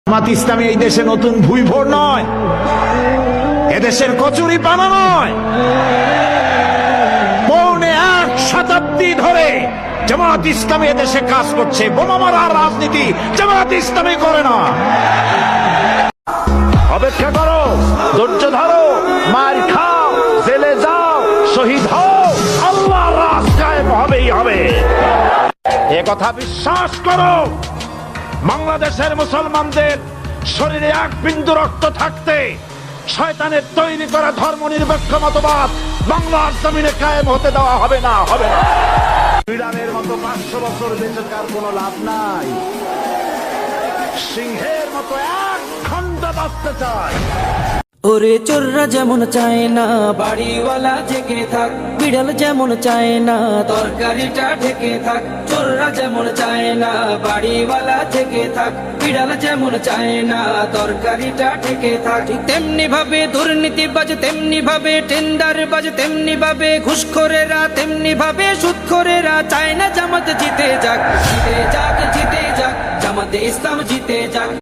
জামাত ইসলামী এই দেশে নতুন ভুইভোর নয়, এদেশের কচুরি পানা নয়। পৌনে 1 শতাব্দী ধরে জামাত ইসলামী এদেশে কাজ করছে। বোমা মারার রাজনীতি জামাত ইসলামী করে না। অপেক্ষা করো, ধৈর্য ধরো, মার খাও, জেলে যাও, শহীদ হও, আল্লাহর রাজ কায়েম হবেই হবে। এ কথা বিশ্বাস করো। বাংলাদেশের মুসলমানদের শরীরে 1 বিন্দু রক্ত থাকতে শয়তানের তৈরি করা ধর্ম নিরপেক্ষ মতবাদ বাংলার জমিনে কায়েম হতে দেওয়া হবে না, হবে না। ইরানের মতো 500 বছর বেঁচে থাকার কোনো লাভ নাই। সিংহের মতো 1 ঘন্টা বাঁচতে চায়। ওরে চোররা যেমন চায় না বাড়িওয়ালা জেগে থাক, বিড়াল যেমন চায় না তরকারিটা ঢেকে থাক। চোররা যেমন চায় না বাড়িওয়ালা জেগে থাক, বিড়াল যেমন চায় না তরকারিটা ঢেকে থাক। তেমনি ভাবে দুর্নীতিবাজ, তেমনি ভাবে টেন্ডারবাজ, তেমনি ভাবে ঘুষখোরেরা, তেমনি ভাবে সুদখোরেরা চায় না জামাত জিতে যাক, জিতে যাক, জিতে যাক, জামাতে ইসলাম জিতে যাক।